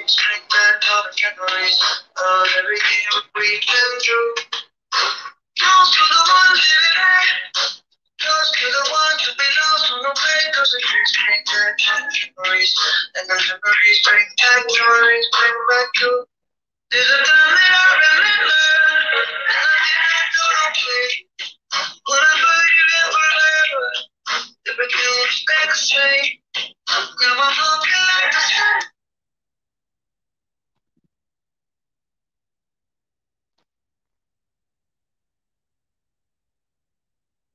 strength and all the memories of everything we've been through. Toast to the ones living high. Toast to the ones who've been lost on the way. Cause the dreams bring back all the memories. And the memories bring back memories, bring back you. There's a time that I remember, and I didn't go to play. When I believed in forever, everything was back the same. Now I'm looking like the sun.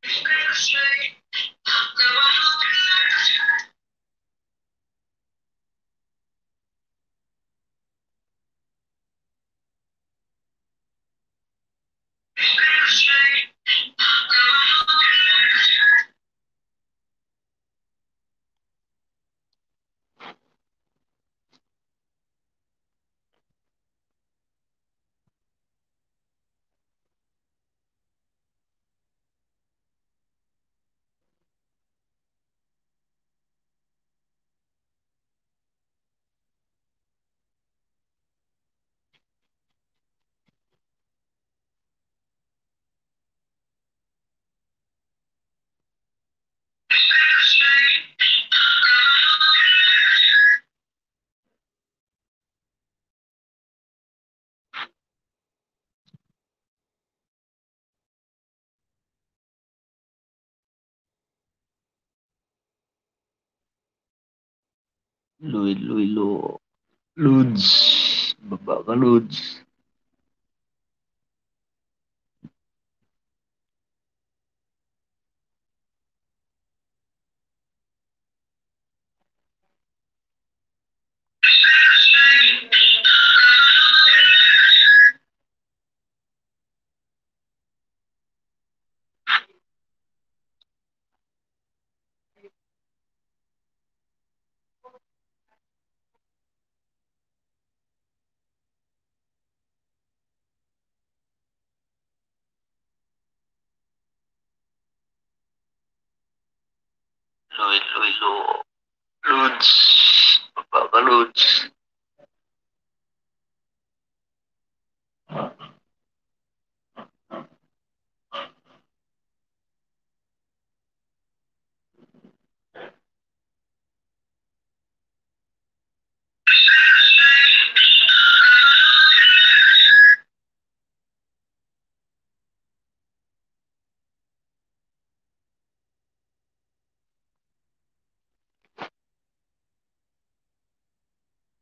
Back the same. Now I'm looking like the sun. Back the same. Now I'm looking like the sun. Lo. Lods. Baba ka, Lods. Lo. Lods. Baba ka, Lods.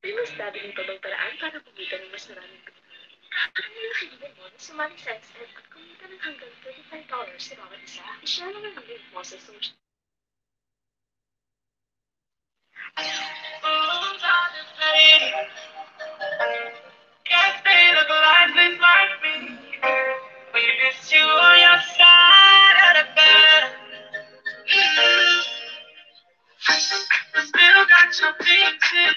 May mas dadaling pa bang paraan para pugitan ng mas maraming Pilipino? Ano yung kaibigan mo na sumali sa XL at kumita ng hanggang $35 sa bawat isa? I-share naman ang link mo sa social. Can't stay look like this like me. We miss you on your side of the bed. Still got your picture.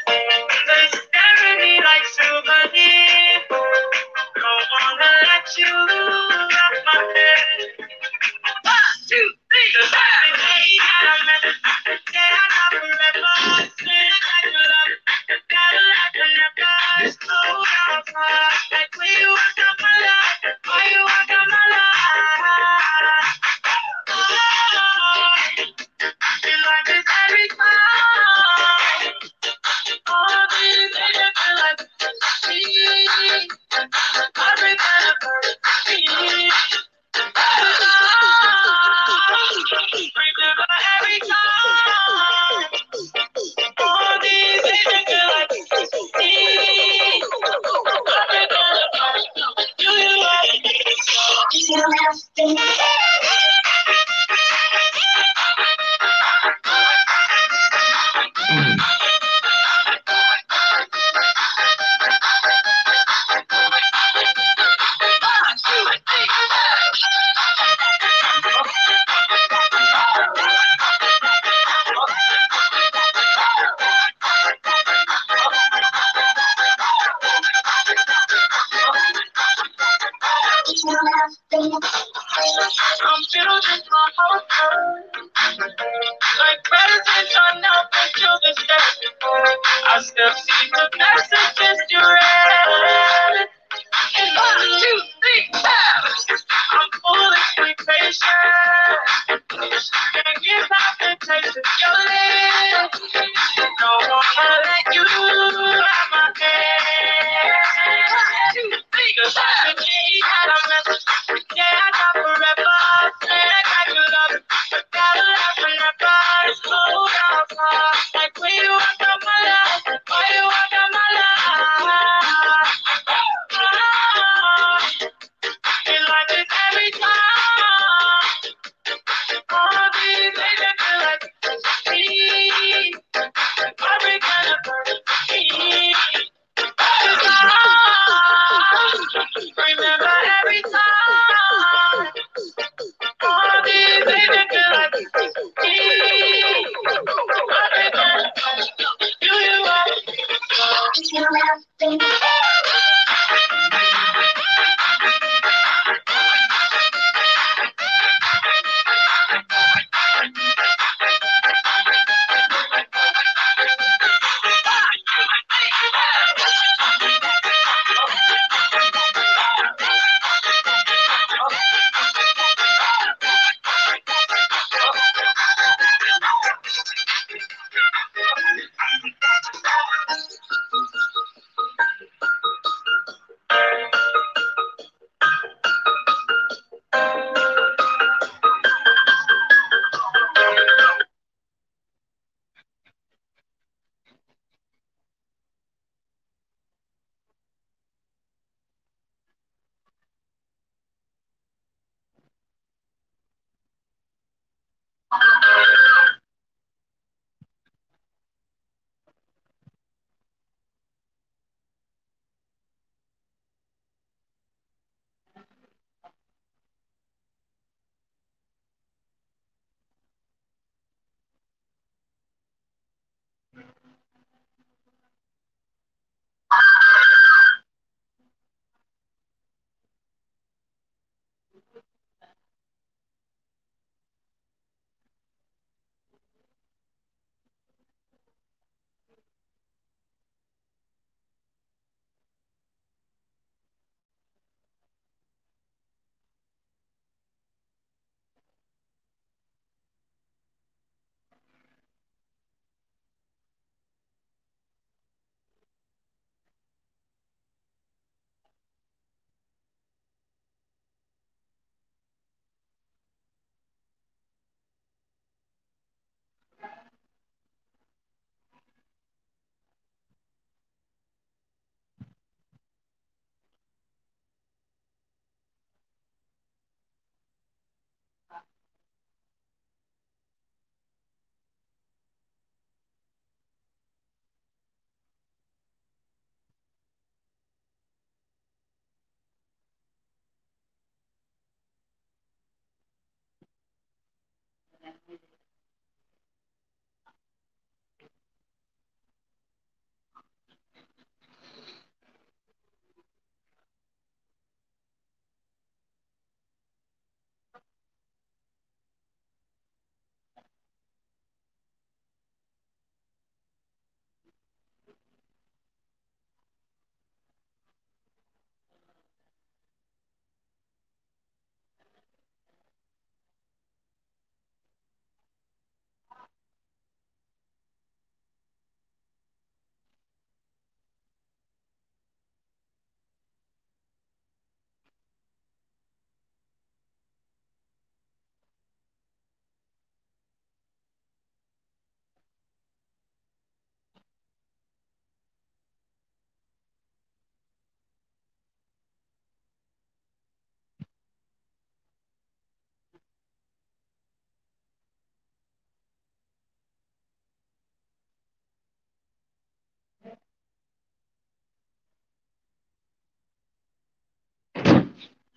They stare at me like souvenirs. Don't wanna let you off my head. 1, 2, 3, 4. Every day that I met, yeah, I love forever. Spend like a love, gotta let the never slow down. Like when you walk out my life, why you walk out my life? Oh, feel like this every time. All these niggas feel like me. Every better me. Remember every time. All these niggas feel like me. Every better do you like me? I still see the messages you read. And 1, 2, 3, 4. I'm full of expectation. Can't get past the taste of your lips. Don't wanna let you out my head. 1, 2, 3, 'cause I could need that a message. Yeah, I got forever. Man, I got your love. But gotta last forever. It's cold outside. Like when you walk up my love. Why you walk up my love? It's like this every time. All these days I feel like me. Every kind of me. Remember every time. All these days I feel like me. Every kind of you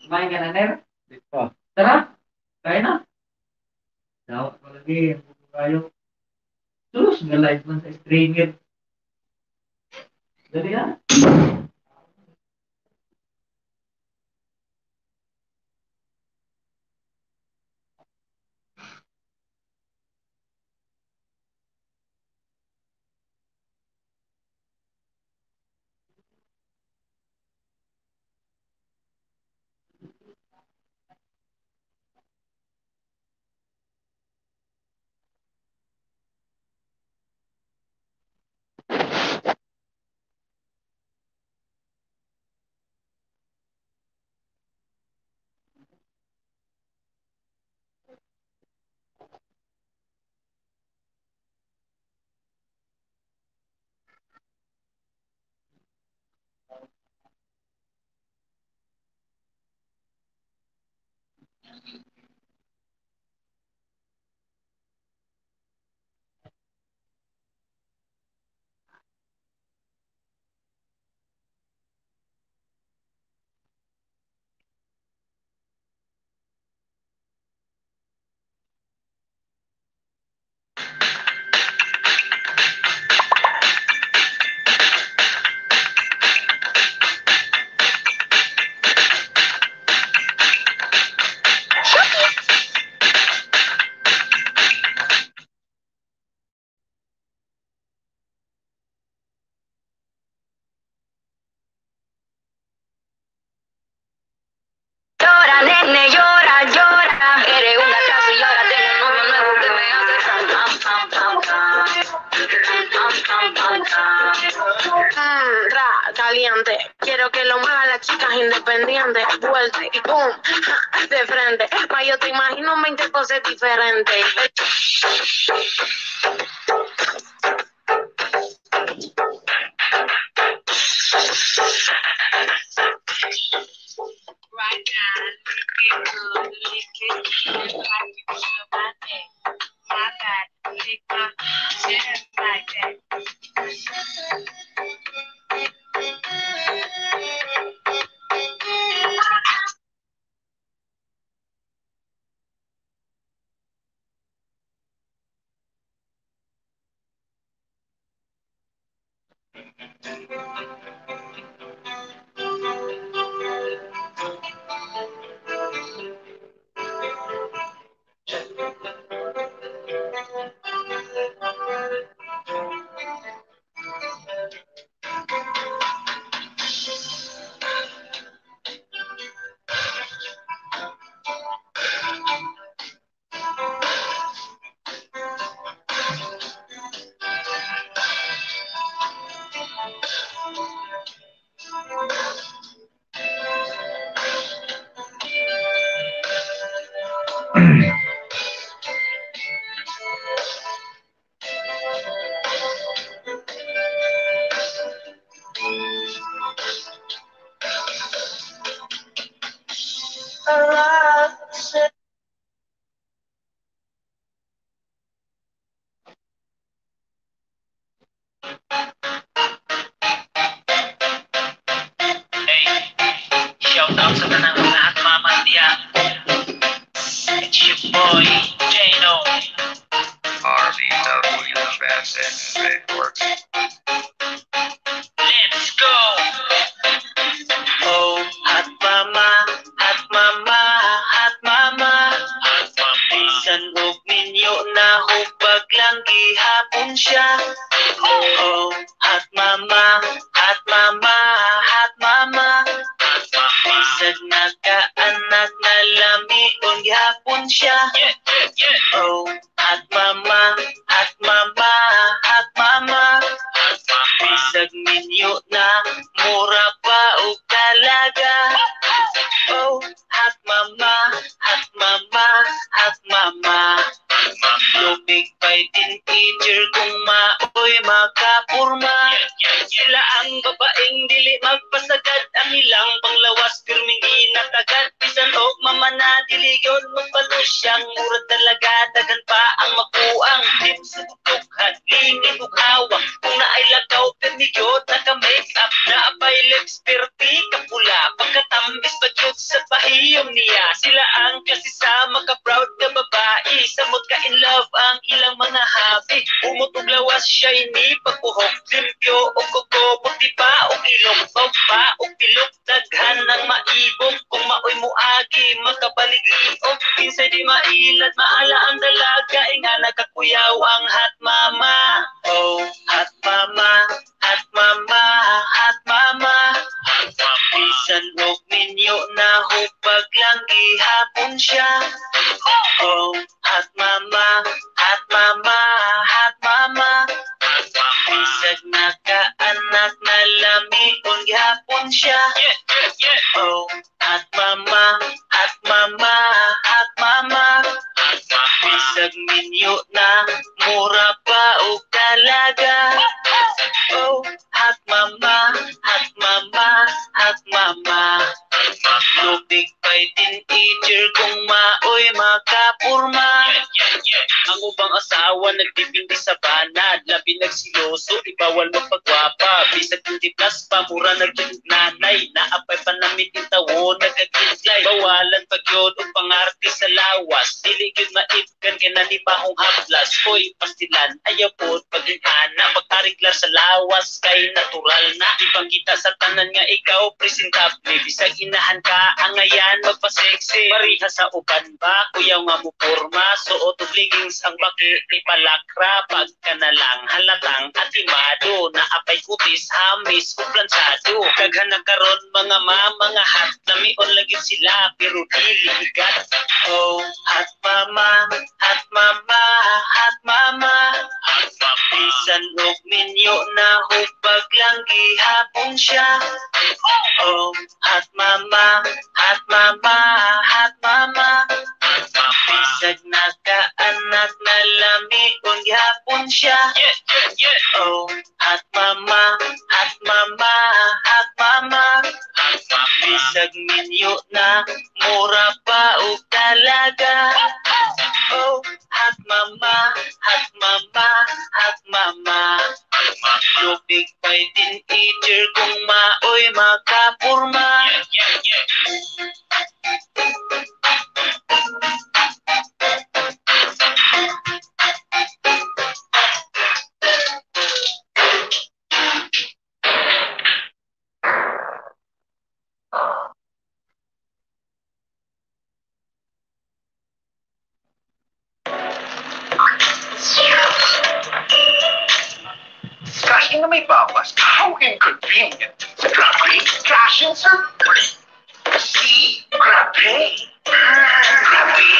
Kumain ka na, Ner? Di pa. Tara, kain na. Dapat ko lagi, ang buko kayo. Sus, nga-live man sa streamer. Dali na. Caliente, quiero que lo muevan las chicas independientes, vuelta y pum, de frente, pa' yo te imagino 20 cosas diferentes. Right now, lick it good, like you feel my neck, my back, kick my chest like that. Shout out sa tanang mga hatmamandia. It's your boy, Jano. RBW, the best in networks. Let's go! Oh, hot mama, hot mama, hot mama. Hot mama. Bisan og ninyo na hubag lang gihapon siya. Oh, hot mama, hot mama, hot mama. Bisag nagkaanak na lamion gihapon siya. Oh, hot mama, hot mama, hot mama. Bisag ninyo na mura pa o talaga. Oh, hot mama, hot mama, hot mama. Lubig pa'y teenager kung maoy makapurma. Sila ang babaeng dili magpasagad, ang ilang panglawas pirming inatagad. Bisan og mama na diligon magpalo siyang mura talaga. Dagan pa ang makuang tips, tukad, lingin ug hawak. Kung naay lakaw permigyot, naka-make up na abay lips perti kapula. Pagkatambis bagyot sa pahiyom niya. Sila ang klase sa maka-proud na babae. Samot ka in love ang ilang mga habi. Umutog lawas siya ini pagpuhok. Limpyo o kuko, puti pa o ilong. Bawg pa o pilok, daghan ng maibog. Kung maoy mo agi, makabalig-liog. Kinsay di mailad, maala ang dalaga. Inga nagkakuyaw ang hot mama. Oh, hot mama, hot mama, hot mama. Bisan og ninyo na hupag lang gihapon siya. Oh, hot mama, hot mama, hot mama. Bisag nagkaanak na lamion gihapon siya. Oh, hot mama, hot mama, hot mama. Bisag ninyo na mura pa o talaga. Oh, hot mama, hot mama, hot mama. Lubig pa'y teenager kung maoy makapurma. Ang ubang asawa nagtipindi sa banad, labi nagsiloso, ibawal magpagwapa. Bisag 20 plus pa, mura nagkinugnanay. Naapay pa namit yung tawo, nagkagislay. Bawalan pagyod o pangarte sa lawas. Dili yun maitkan kinanibahong haplas. Hoy, pastilan, ayaw po pag-ingana. Pagkariglar sa lawas, kay natural na. Ipangkita sa tanan nga ikaw, presentable. Bisag inahan ka, angayan, magpa-sexy. Pariha sa uban ba, kuyaw nga mo porma. Suot og leggings ang baki, ipalakra. Pagka na lang halatang atimado. Naapay kutis, hamis, o plansado. Kaghan na karon mga mga hot. Lamion lagi sila, pero dili igat. Oh, hot mama, hot mama, hot mama. og minyo na hubag lang gihapon siya. Oh, hot mama, hot mama, hot mama. Bisag nakaanak na lami kung gihapon siya. Oh, hot mama, hot mama, hot mama. Bisag minyo na mura pa og talaga. Oh, hot mama, hot mama, hot mama. Lubig pa'y teenager kung maoy makapurma. Crashing na may bawas. How inconvenient. Grabe, crashing sir. See? Grabe. Grabe.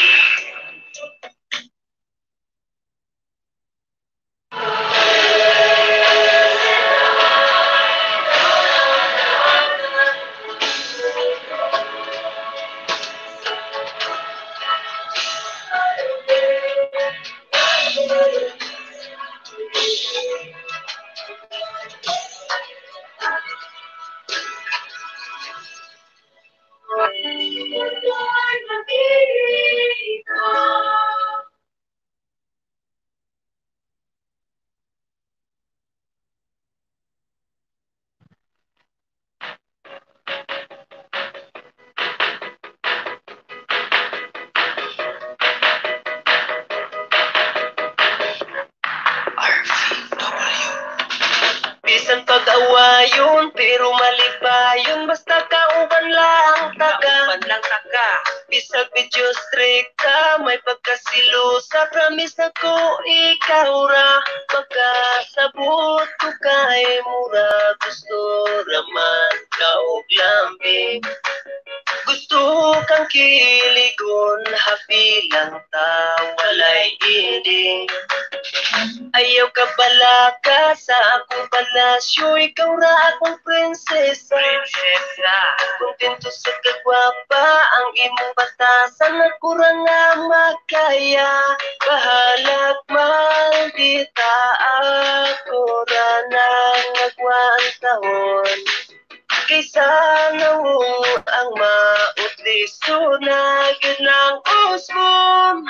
Bisan pag-awayon, pero malibayon. Basta kauban lang taka. Bisag medyo strict ka, may pagkasilusa. Promise ako, ikaw ra magkasabot ko kay mura. Gusto raman ka og lambing. Gusto kang kiligon, happy lang ta, walay ending. Ayaw ka balaka sa akong palasyo, ikaw ra akong prinsesa. Kontento sa kagwapa, ang imong batasan, ako ra nga makaya. Bahalag maldita, ako ra nang nagwantahon. Kaysa nawong ang mautliso na yun ang usmon.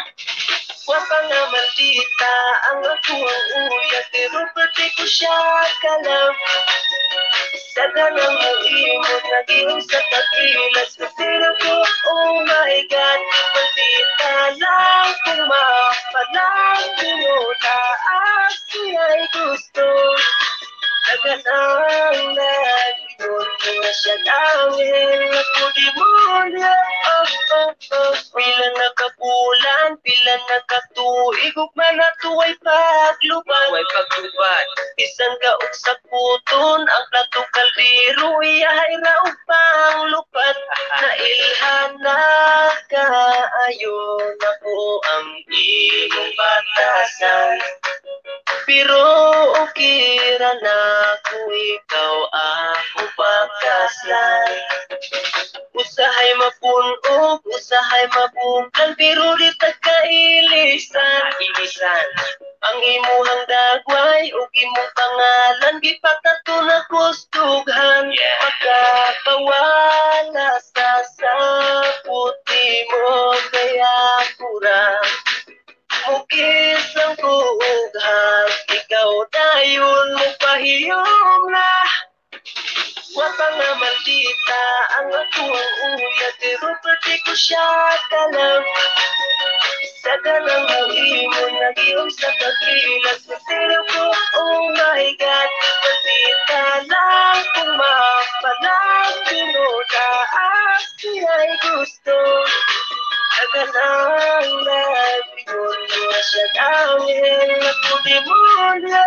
Wapa nga maldita ang ako ang uya, pero pati ko siya kalam. Sa ganang mo imot, naging sa tagilas. Masira ko, oh my God, maldita lang kung mapalang pinuna. Ay gusto, naganang nag-inon ko na siya dahil ako di muna. Pila nakabulan, pila nakatuig, ug manatuway paglubad. Bisan ka og sakuton, ang plato kaldero, iyahay ra og panglupad. Nailhan na kaayo na ko ang imong batasan. Pero okay ra na kung ikaw ako pagkaslan. Usahay mapunog, usahay mabuklan, pero di tagkailisan. Ang imuhang dagway o imong pangalan, gipatato na kustughan. Magkakawala sa puti mo, kaya kurang. Mukis lang kuughag, ikaw dayon mo pahiyom na. Wapa nga maldita ang ako ang uya, pero pati ko siya kalam. Sa ganang mo imo, nag-iom sa kagilas. Masira ko, oh my God, maldita lang kung mapalang pinuna. Ay gusto, naganang nagpinyon mo siya dahil ako di muna.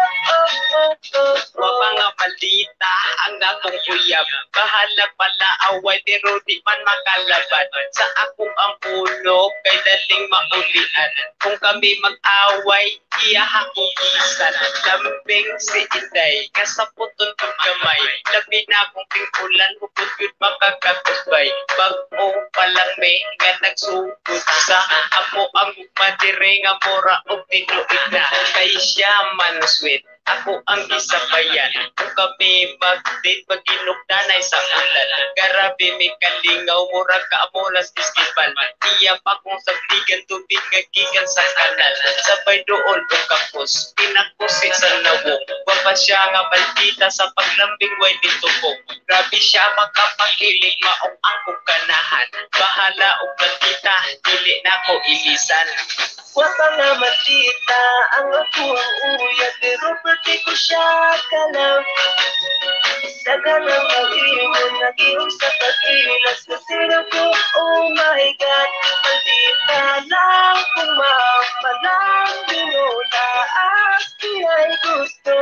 Wapa nga maldita ang akong uyab. Bahala pala away pero di man makalaban. Sa akong ang pulo kay daling maulian. Kung kami mag-away, iya akong isan. Lambing si Inday, kasaputon kong gamay. Labi na akong pingkulan, hukot yun makakatubay. Bag-o palang may nga nagsugod sa amo ang madire nga mura o tinuid na. Kay siya man sweet, ako ang isabayan. Kung kami mag-date, mag-inugdanay sa ulan. Garabi may kalingaw, mura ka amulas iskipal. Iya pa kung sabligan, tubig nga gikan sa kanal. Sabay doon o kapos, pinakusi sa lawong. Wapa siya nga maldita sa paglambing way nitubong. Grabe siya makapakilig, maong ako kanahan. Bahala o maldita, dili na ko ilisan. Wapa nga maldita, ang ako ang uyat, pero pati ko siya kalam. Sa ganang mag-iwan, nag-iwan sa pag-ilas. Nasirap ko, oh my God, maldita lang kung mapalang binulaas. Kiya'y gusto,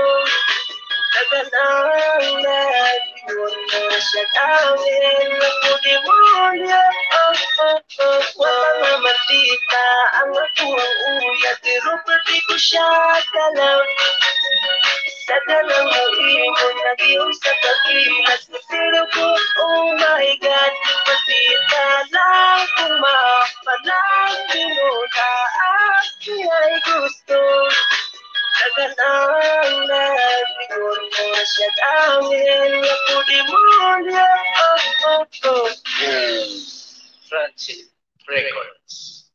naganang nag-iwan mo siya gawin. Ako demonyo, wala nga maldita, ang ako ang uyat, pero pati ko siya kalam. Sa ganang mag-iwan, nag-iwan sa pag-ilas. Nasirap ko, oh my God, maldita lang kung mapalang binulaas. Kiya'y gusto, naganang nag-iwan mo siya gawin. Ako demonyo, Francis Records.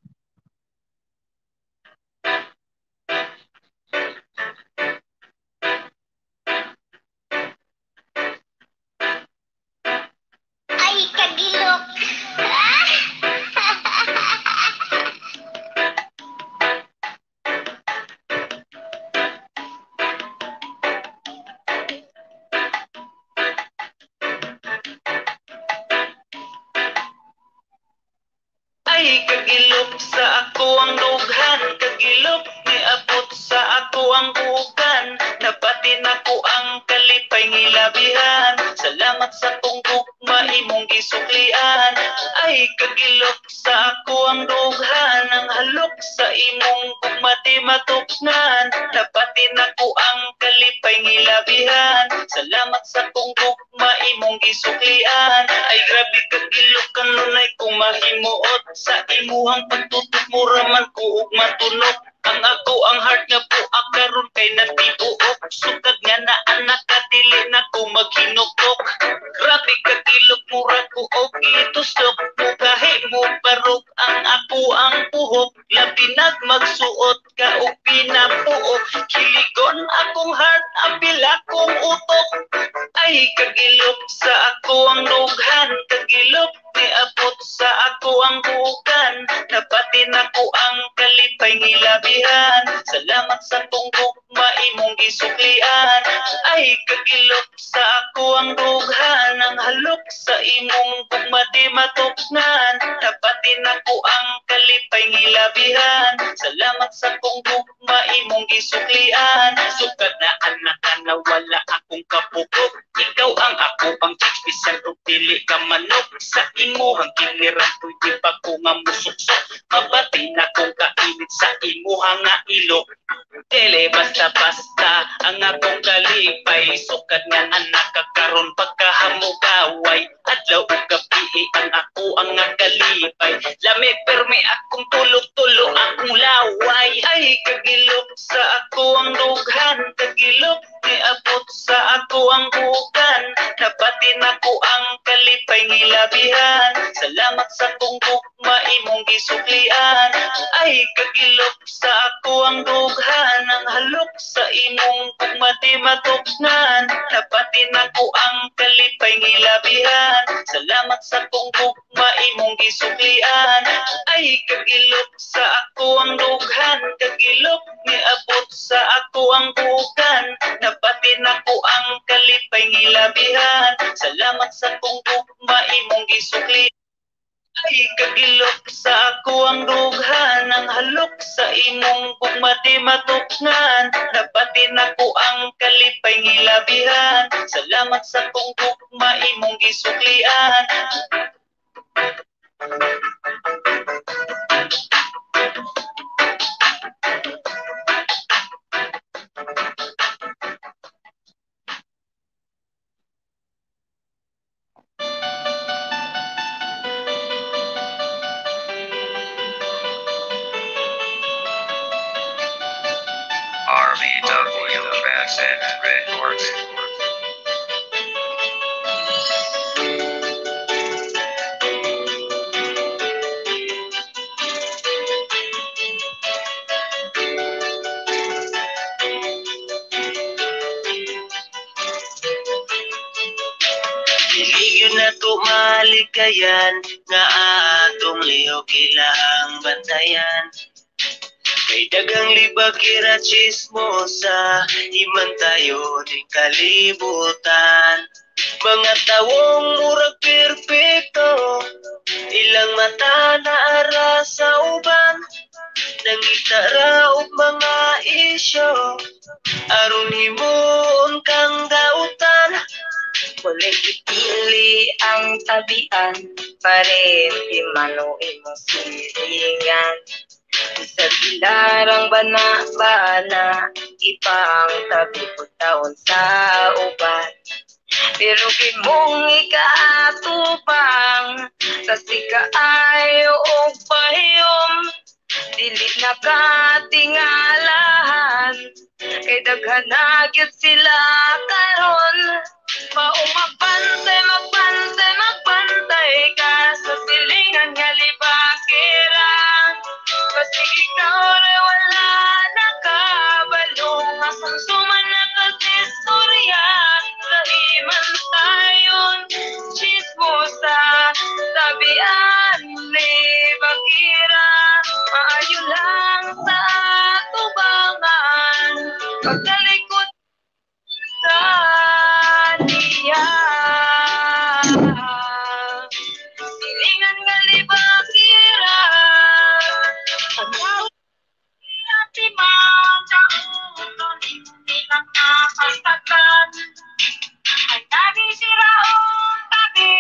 Ay, kagilok. Ay, kagilok sa ako ang dughan, kagilok ni abot sa ako ang bukan. Nabatin ako ang kalipay ngilabihan. Salamat sa kong gugma imong gisuklian. Ay, kagilok sa ako ang dughan, ang halok sa imong gugma di matuknan. Nabatin ako ang kalipay ngilabihan. Salamat sa kong gugma imong gisuklian. Ay, grabe kagilok kanunay kung mahimuot. Sa imuhang pagtutok mo raman ko ug matunok. Ang ako ang heart nga buak karon kay natibuok. Sugad nga na anak ka dili na ko maghinukok. Grabe ka kilok mura ko og itusok. Mugahi mo barog ang ako ang puhok. Labi nag magsuot ka og pinapuok. Kiligon akong heart ang bila kong utok. Ay, kagilok sa ako ang dughan, kagilok ni abot sa ako ang bukan. Nabatin ako ang kalipay ngilabihan. Salamat sa kong gugma imong gisuklian. Ay, kagilok sa ako ang dughan, ang halok sa imong gugma di matuknan. Nabatin ako ang kalipay ngilabihan. Salamat sa kong gugma imong gisuklian. Sugad na anak ka na wala akong kapukok. Ikaw ang ako ang bisan o dili ka manok. Sa imuhang kiliran pwede pa ko nga musuksok. Mabati na kong kainit sa imuhang nga ilok. Dili basta-basta ang akong kalipay. Sukad nga anak kakaroon pagkahamugaway. Adlaw o gabi ang ako ang nga kalipay. Lami permi akong tulog-tulo akong laway. Ay, kagilok sa ako ang dughan, kagilok ni abot sa ako ang bukan. Nabatin ako ang kalipay ngilabihan. Salamat sa kong gugma imong gisuklian. Ay, kagilok sa ako ang dughan, ang halok sa imong gugma di matuknan. Nabatin ako ang kalipay ngilabihan. Salamat sa kong gugma imong gisuklian. Ay, kagilok sa ako ang dughan, kagilok ni abot sa ako ang bukan. Nabatin ako ang kalipay ngilabihan. Salamat sa kong gugma imong gisuklian. Ay kagilok sa ako ang dughan, ang halok sa imong bugmati matukngan. Nabatin ako ang kalipay ngilabihan, salamat sa kong gugma imong gisuklian. RBW Bassett Records. Dili na to malikayan, nga atong liho kilang bantayan. Kay dagang libag kira chismosa, iman tayo di kalibutan. Mga tawong murag perpekto, ilang mata na ara sa uban. Nangitara og mga isyo, aron himuon kang dautan. Kulay ipili ang tabian, pareho di mano imong silingan. Sa dilarang bana-bana, ipang tabi ko taon sa uban. Pero kimong ikaatupang, kasi kaayo o pahiyom, dili nakatingalahan, kay daghan na gyud sila karon. Magbantay ka sa silingan nga libakira. Kasi ikaw rin wala nakabalong, asang suman nakasistorya. Sa iman tayon, chismosa, tabian, libakira. Maayo lang sa tubangan, pagkalikot sa niya. Silingan nga libakira, pagkaw si Mata Uton, hindi lang nakastagan. Ang lagi siraong tabi,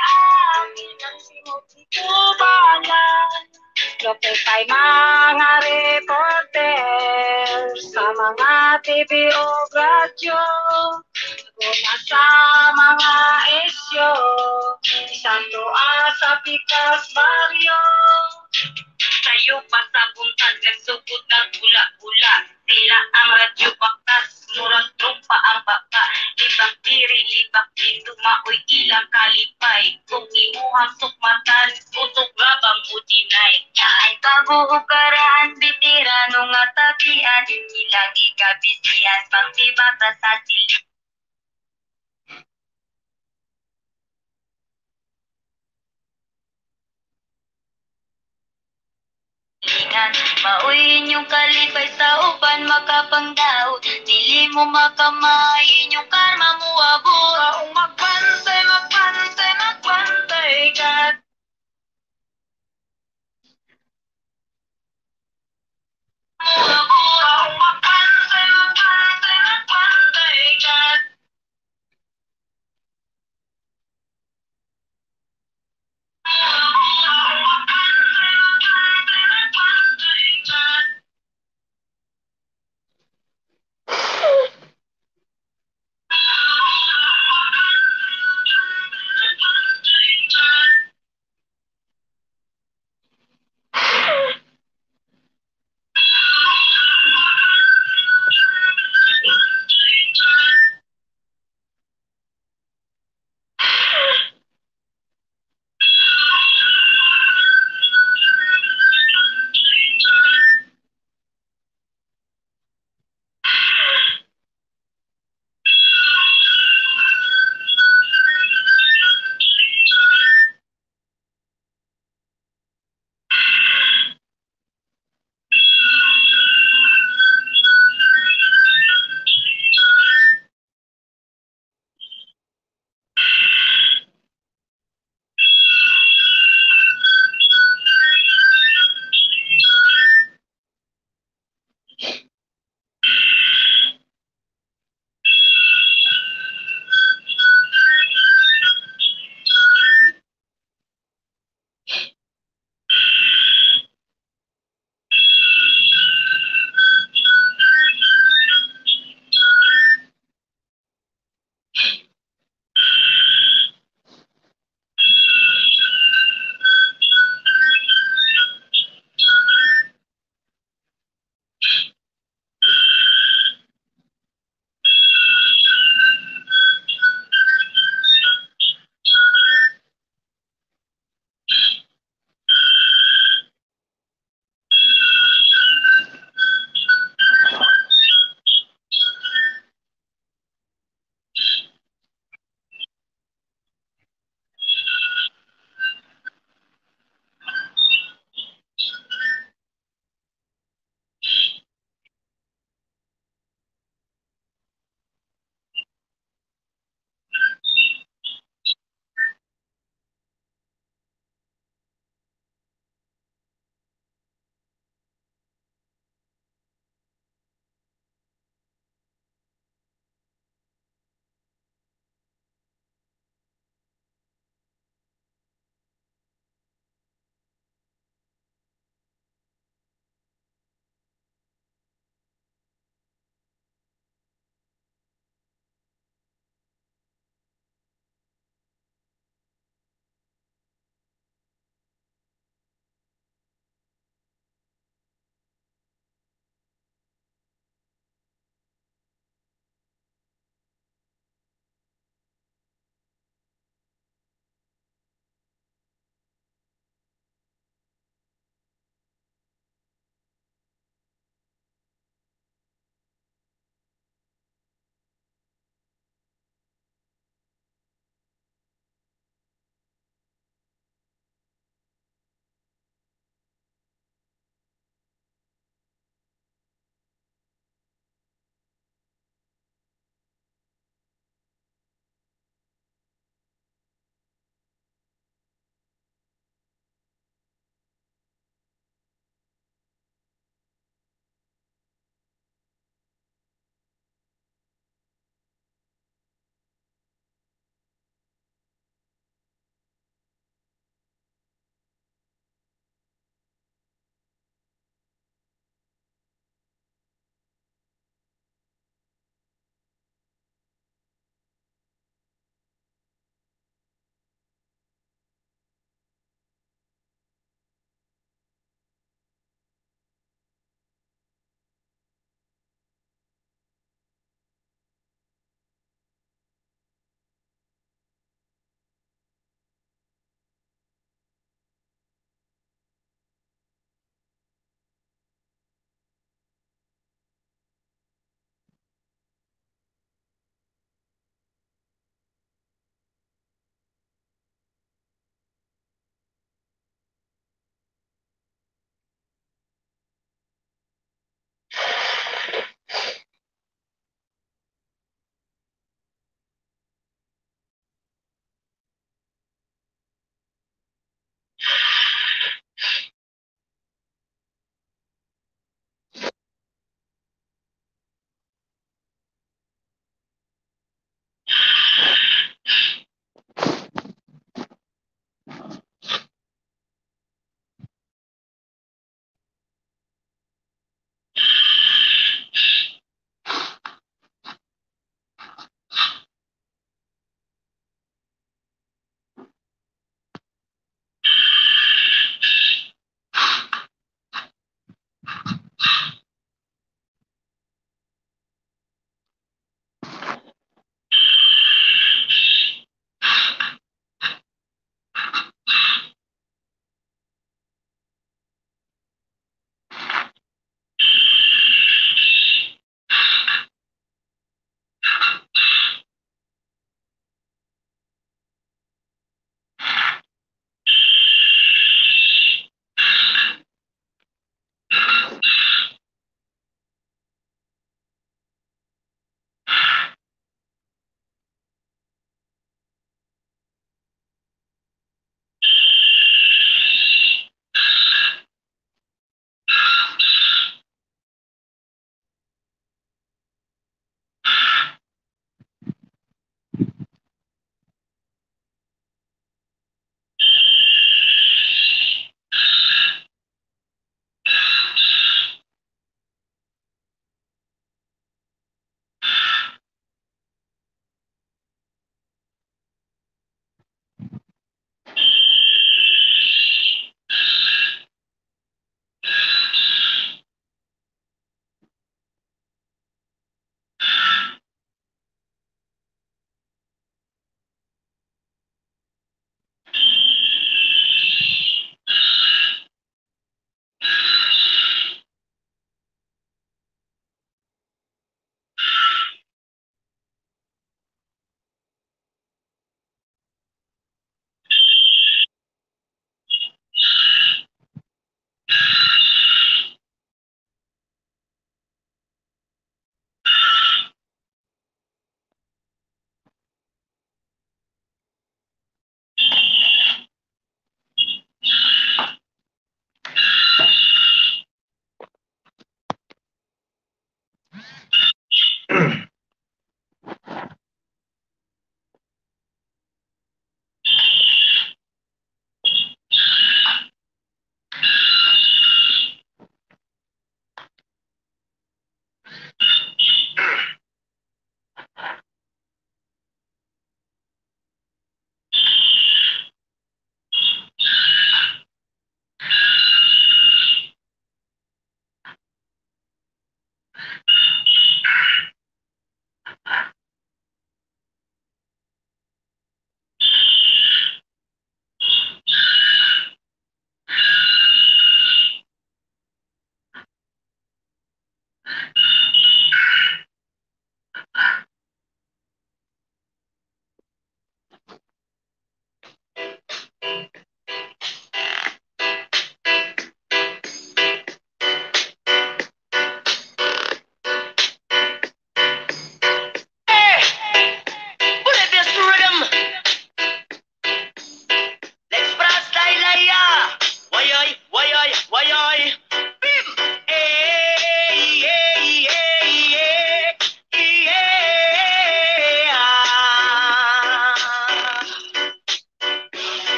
amin ang sinutitubalan. Lopez ay mga reporter sa mga TV o radyo. Guna sa mga isyo, isang doa sa Pikas Barrio. Tayo pa sa buntag, nagsugod ng gula-gula. Sila ang radyo baktas, murag trumpa ang baka. Libak diri, libak dito, maoy ilang kalipay. Kung imuhang sukmatan, utok rabang budinay. Ay paguhukaran, bitira nung atabian. Ilang ikabisihan, pang tibata sa sili. Maoy inyong kalipay sa uban makapangdaot. Dili mo makamay inyong karma mo abot. Kaong magbantay ka. Kaong magbantay ka.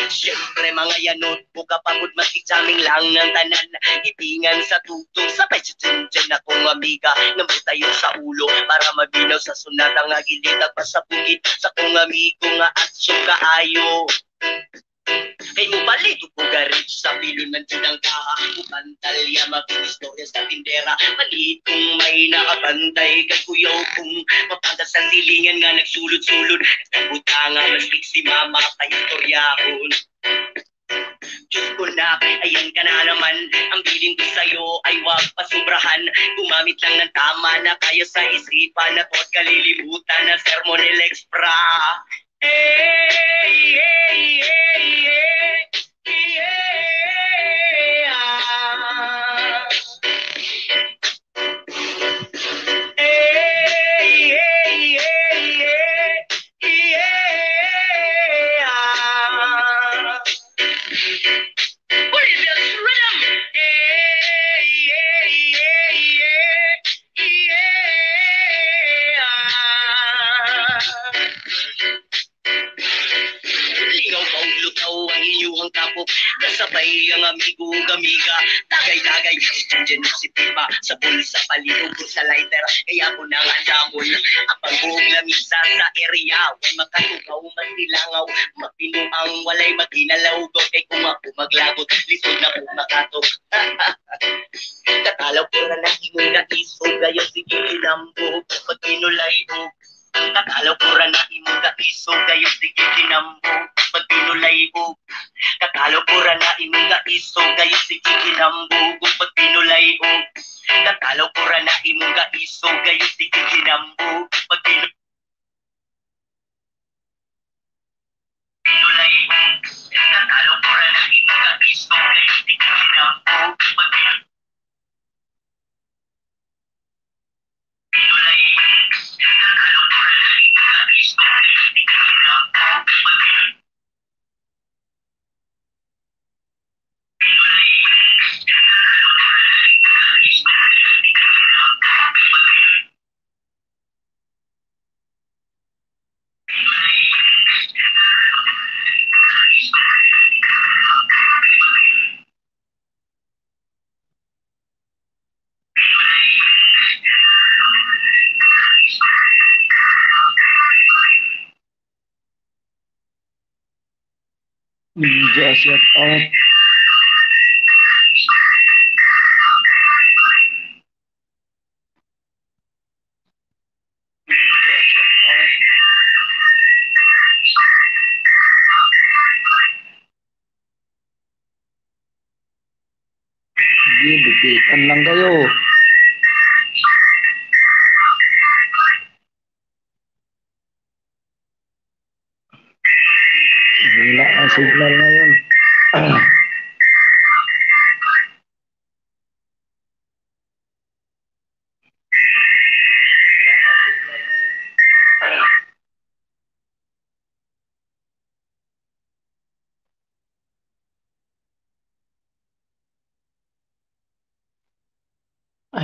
Siyempre mga yanot, buka pagod mag-examing lang ng tanan. Ibingan sa tutong, sabay sa dyan akong amiga. Nambot tayo sa ulo, para mabinaw sa sunat ang agilitag pa sa bukid. Sa kong amigo nga aksyon kaayo. Kay mo balik ko garage sa pilon ng tinang kaha. Bukantalya mag-istorya sa tindera. Maliit kong may nakabantay. Kay kuyaw kong mapagas ang silingan nga nagsulod-sulod. Buta nga maslik si mama kay istoryahon. Diyos ko na, ayan ka na naman. Ang bilin ko sa'yo ay wag pasubrahan. Gumamit lang ng tama na kaya sa isipan. At huwag kalilimutan na sermon ni Lex Pra. Hey, hey, hey, hey, yeah. Hey, hey, hey, hey, yeah. Bolivia's rhythm. Hey, hey, hey, yeah. Lingaw kong lutaw ang inyong kapok. Kasabay ang amigo gamiga. Tagay-tagay, dyan si Pipa. Sa bulsa palihog ko sa lighter. Kaya ko nang andamon. Ang pagbuong lamisa sa area. Huwag makatugaw, magnilangaw. Mapinuang walay maginalaw. Kay kung ako maglagot, lisod na kung makatok. Katalaw ko na nahingong na iso. Gayon sige kinambog. Pag pinulay o kakalaw ko na imong kaiso. Gayon sige kinambog. Pag pinulay o kakalaw ko na imong kaiso. Gayon sige kinambog. Pag pinulay o kakalaw ko na imong kaiso. Gayon sige kinambog. Pag pinulay o kakalaw ko na imong kaiso. Gayon sige kinambog. Pag pinulay Ninja shout out. Sige, butikan lang kayo. Wala ang signal ngayon.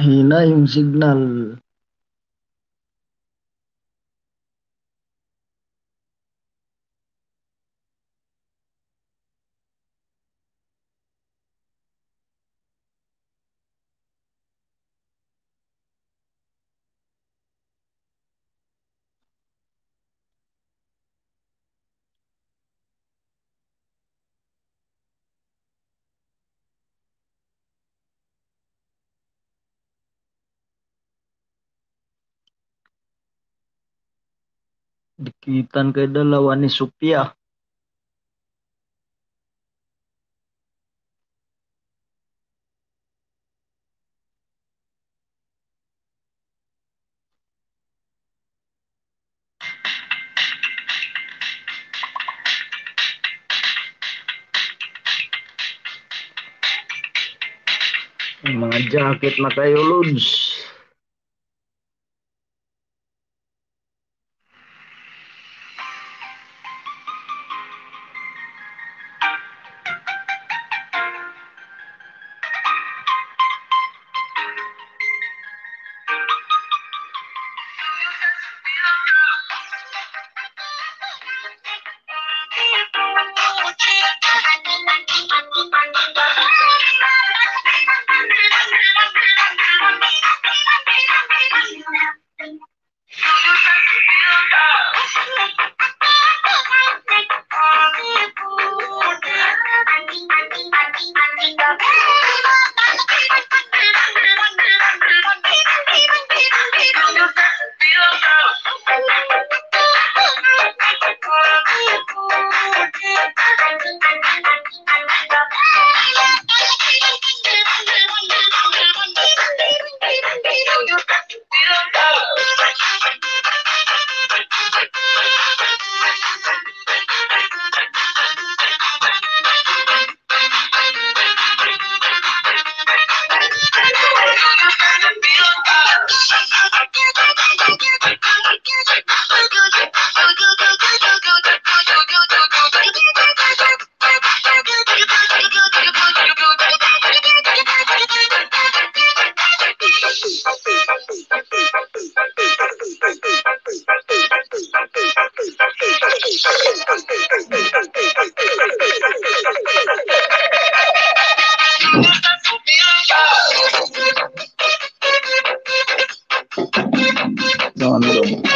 Hina yung signal. Dikitan kay dalawa ni Sophia. Mga jacket na kayo, Lods. Jangan dong.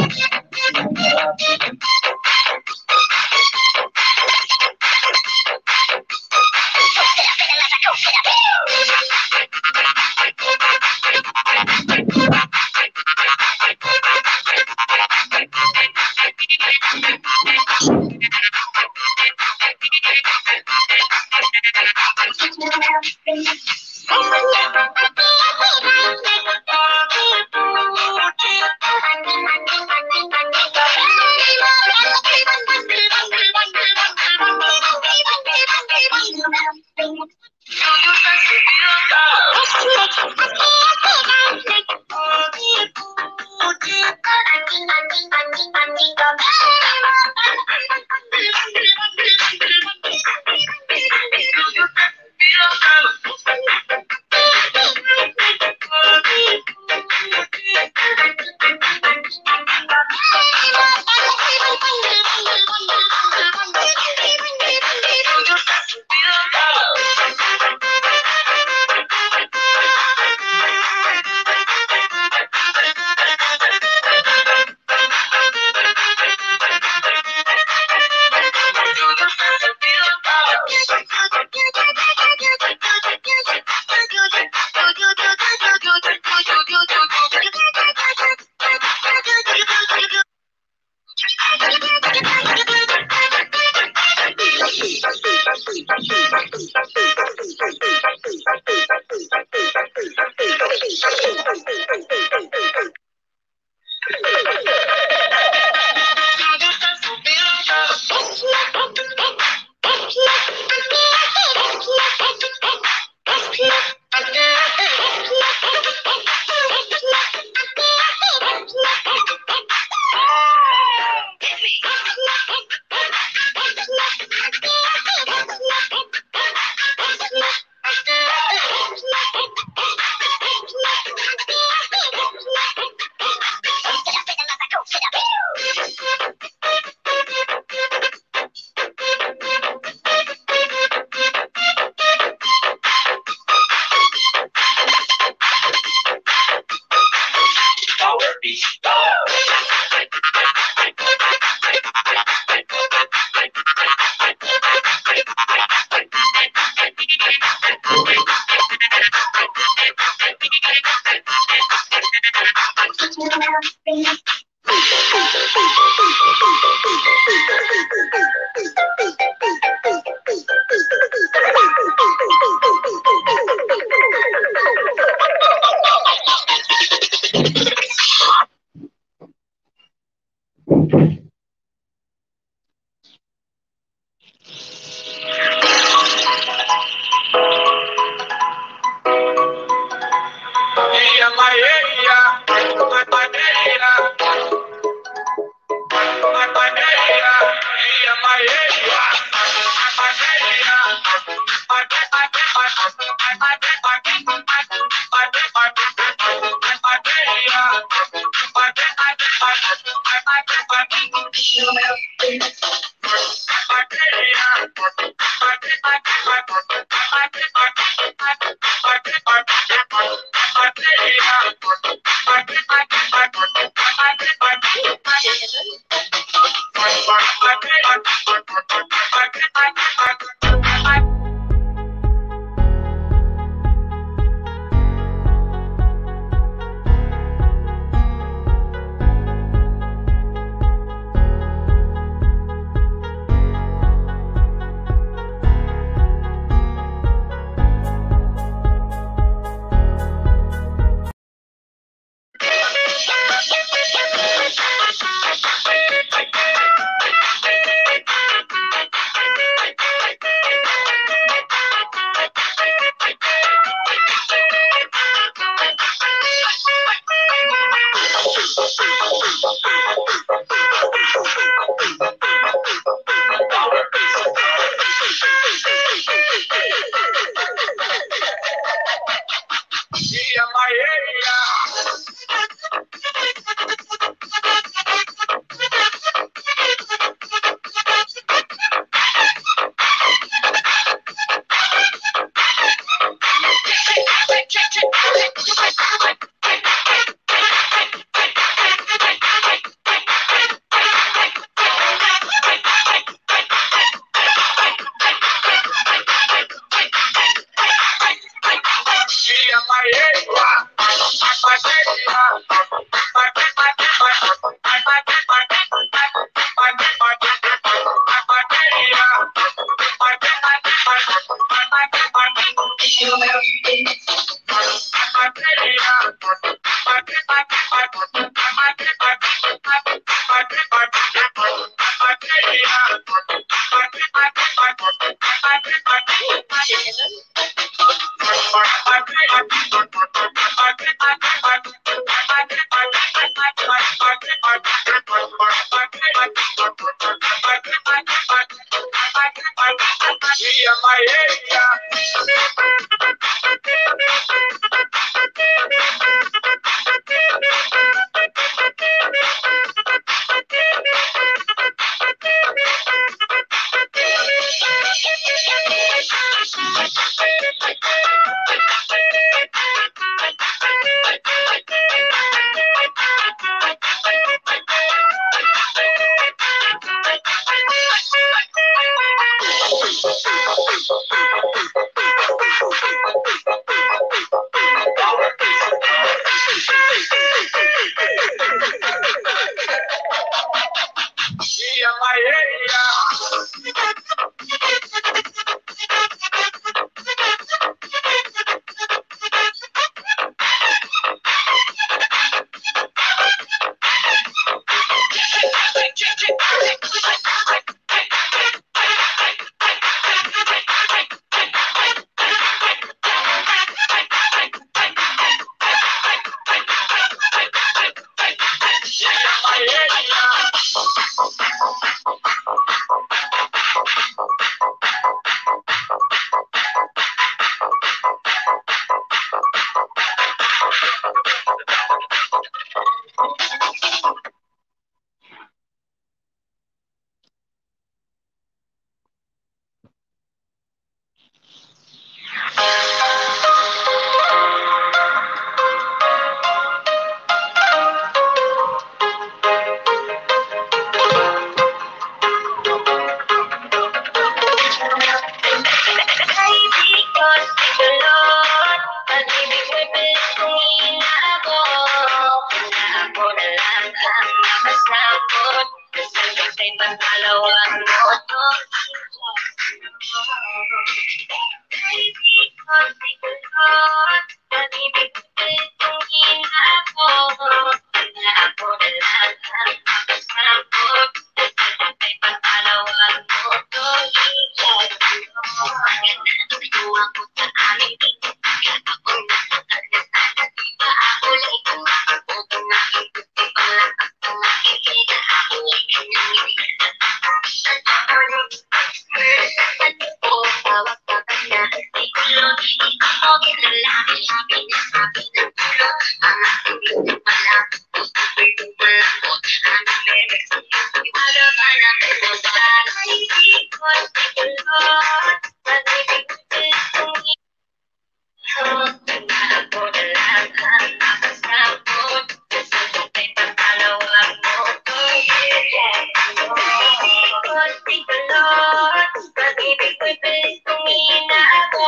Think kulot, pag-ibig ko'y pilit tumina ako.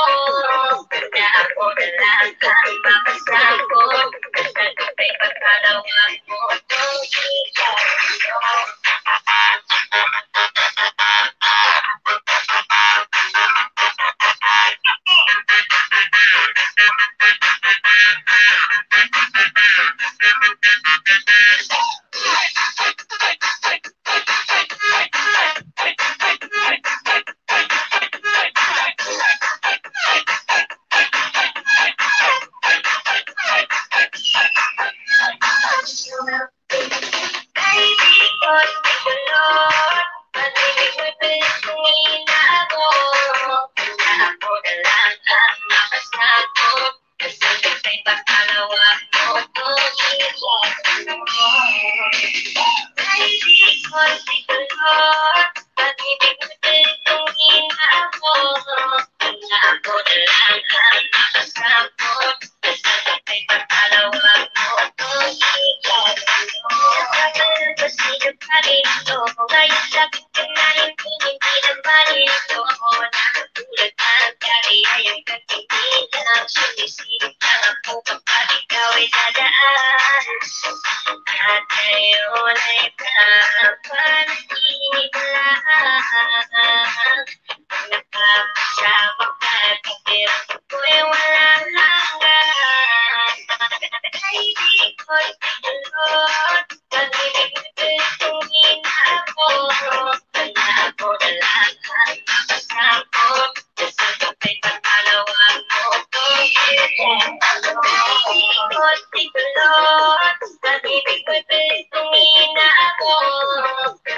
Na ako na lang ang makasakop, basta do'y pagkalawag mo itong ikaw. Kaibigan, kulot, pag-ibig mo'y pilit tumina ako. Na ako na lang ang makasakop, basta do'y pagkalawag mo itong ikaw. Kaibigan, kulot, pag-ibig mo'y pilit tumina ako. Na ako na lang ang makasakop, basta do'y pagkalawag mo itong ikaw. Nasasabi pa rito, ngayon sabi ko na hindi ang palito. Nakatulad na nagkari ay ang katigilan. Sumisilip lang ako kapag ikaw ay dadaan. At ngayon ay panaginip lang. Nakakasama ka at kapirang ko'y walang hanggan. Kaibigan, kulot, pag-ibig mo'y pilit tumina ako. Na ako na lang ang makasakop, basta do'y pagkalawag mo itong ikaw. Kaibigan, kulot, pag-ibig mo'y pilit tumina ako.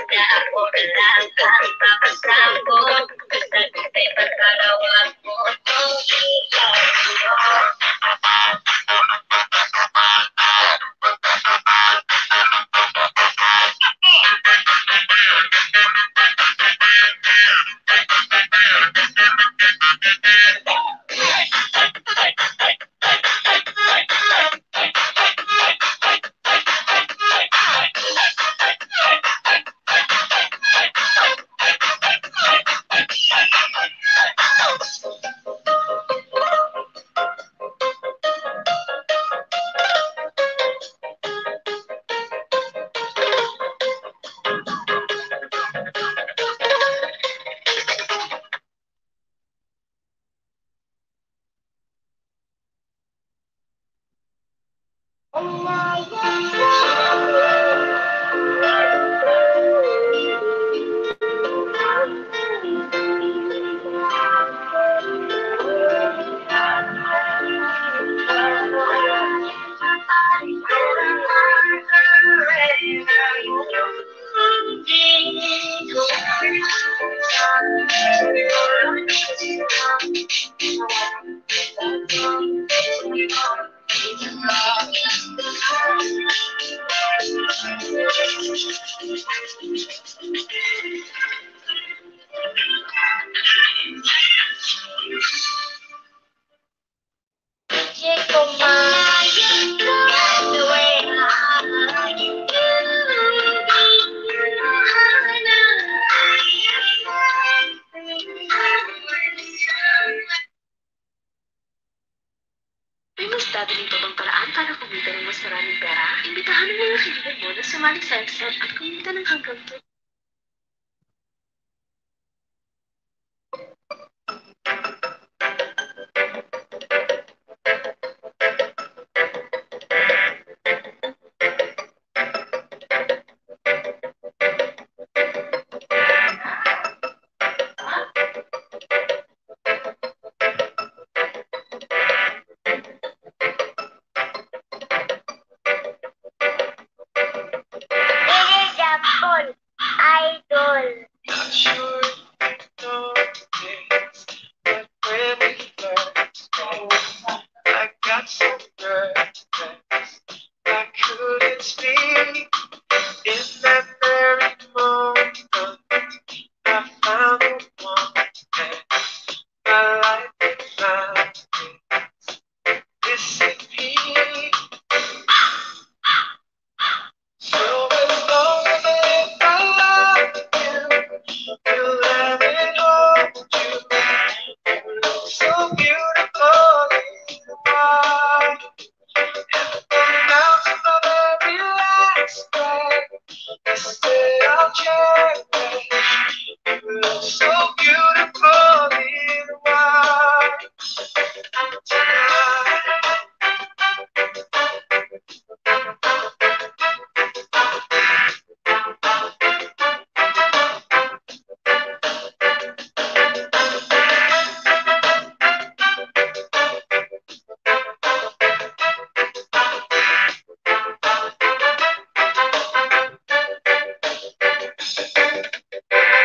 Na ako na lang ang makasakop, basta do'y pagkalawag mo itong ikaw. May mas dadaling pa bang paraan para kumita ng mas maraming pera? Imbitahan mo yung kaibigan mo na sumali sa Excel at kumita ng hanggang Example, beautiful in white. Tonight.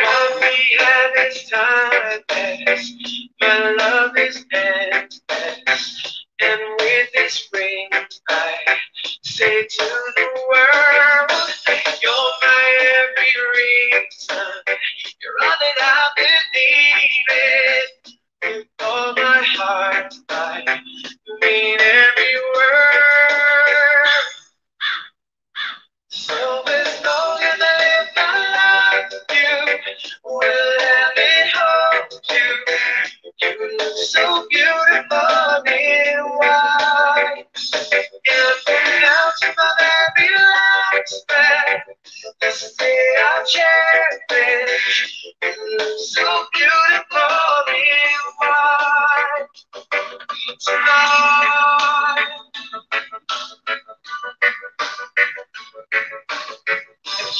What we have is timeless. My love is endless. And with this ring, I say to the world, you're my every reason. You're all that I believe in. With all my heart, I mean every word. So as long as I live my life, you will let me hold you. You look so beautiful in white. And down to my very last breath, this day I'll cherish. You look so beautiful in white. Tonight.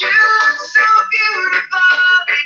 You look so beautiful.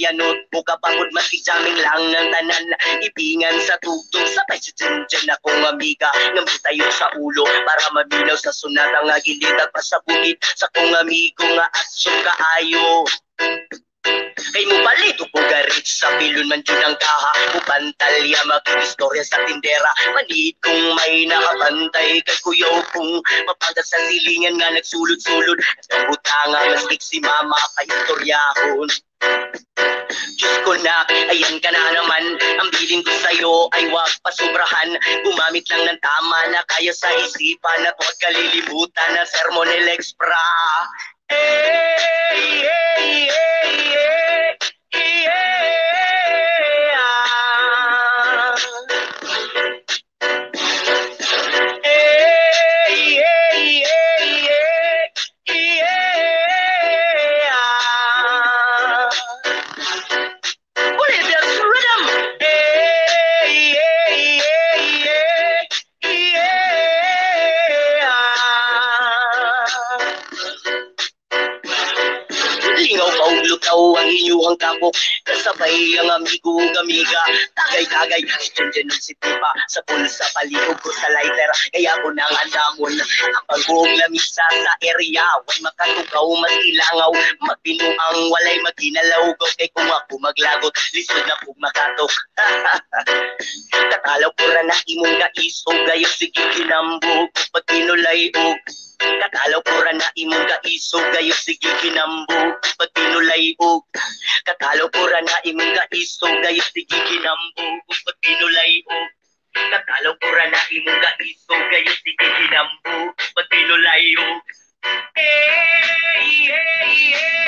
yanot buka pangod matigsaming lang ng tanan ibingan sa tugtog sabay si dyan akong amiga nambutayo sa ulo para maminaw sa sunata nga gilid pa sa bukid sa kong amigo nga aso kaayo kay mo palito po garit sa pilon man dyan ang kaha upantalya mag-istorya sa tindera manid kung may nakabantay kay kuyaw kung mapagkat sa silingan nga nagsulod-sulod at ang butanga maslik si mama pa-istoryahon Diyos ko na, ayan ka na naman ang biling ko sa'yo ay wag pasubrahan gumamit lang ng tama na kaya sa isipan at huwag kalilimutan ng sermon ni Lex Pra hey, hey, hey, hey, lingaw pauglukaw ang inyuhang kapok kasabay ang amigo gamiga tagay-tagay dyan si Tipa sa pulsa palihog ko sa lighter kaya ko nang andamon ang pagbuong lamisa sa area way makatugaw mas ilangaw magbinuang walay maginalaw kay kung ako maglagot lisod na kung makatok katalaw ko na imong naiso gayo sige kinambog pag pinulay og katalaw ko na imong kaiso gayo sige kinambog pag pinulay og katalaw ko na imong kaiso gayo sige kinambog pag pinulay og katalaw ko na imong kaiso gayo sige kinambog pag pinulay og hey hey hey hey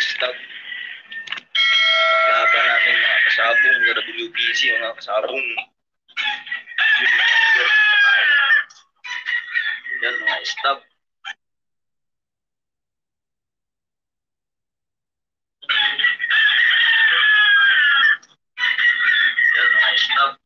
stop. Laban namin mga kasabong sa WBC, mga kasabong. Yun mga idol. Yan mga stop. Yan mga stop.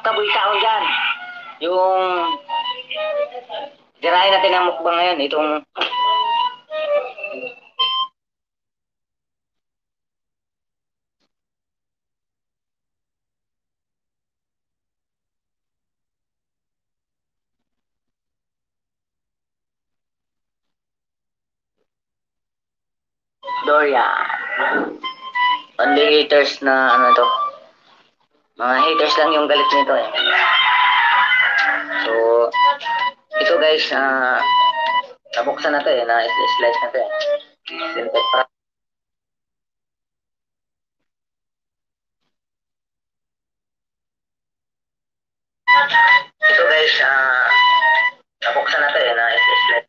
taboy taon dyan. Yung tirahin natin ang mukbang ngayon, itong Dorian. Only haters na ano to. Mga haters lang yung galit nito eh. So, ito guys, nabuksan na to eh, na-slice na to eh. Ito guys, nabuksan na to eh, na-slice.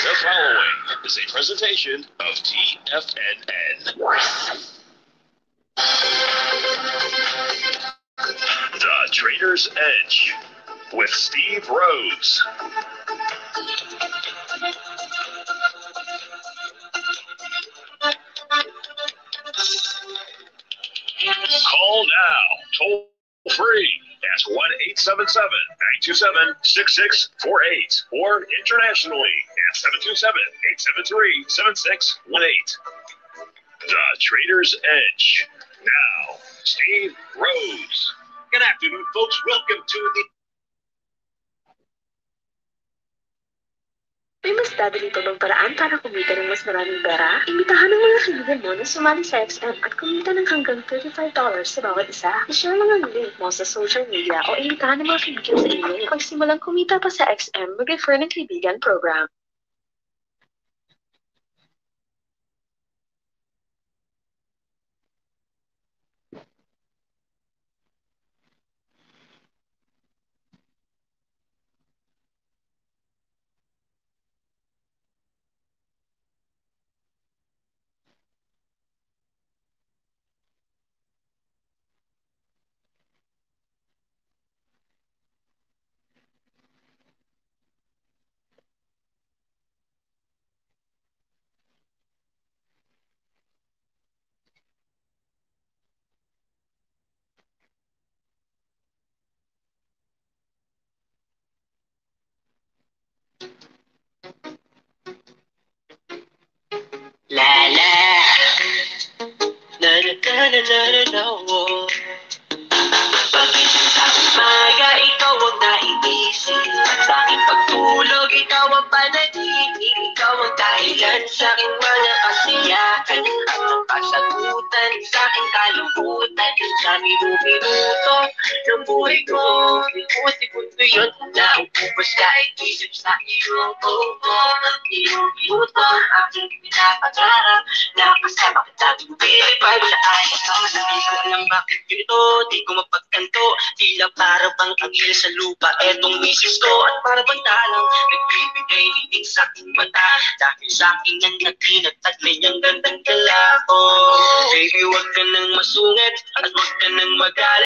The following is a presentation of TFNN. The Trader's Edge with Steve Rhodes. Call now, toll free at 1-877-927-6648 or internationally at 727-873-7618. The Trader's Edge. Now, Steve Rhodes. Good afternoon, folks. Welcome to the... May mas dadali pa bang paraan para kumita ng mas maraming pera? Imbitahan ng mga kaibigan mo na sumali sa XM at kumita ng hanggang $35 sa bawat isa. I-share lang ang link mo sa social media o imbitahan ng mga kaibigan sa email. Pag simulang kumita pa sa XM, mag-refer ng kaibigan program. La la, na na na na na na na, oh. Pagising sa umaga, ikaw ang naiisip. Sa aking pagtulog, ikaw ang panaginip. Ikaw bawang dahilan sa aking mga kasiyahan at kapasagutan sa aking kalungkutan sa minuto ng buhay ko. Segundo yun na ubos kahit isip sa iyong iyong minuto aking pinapangarap na kasama kita lumilipad sa ayos. Di ko alam bakit ganito, di ko mapagtanto, tila para bang agil sa lupa etong misis ko at para bang talang nagbibigay linig sa aking mata dahil sa aking ang naginat at ganyang gandang kalao. Baby, wag ka nang masungit at wag ka nang magalit.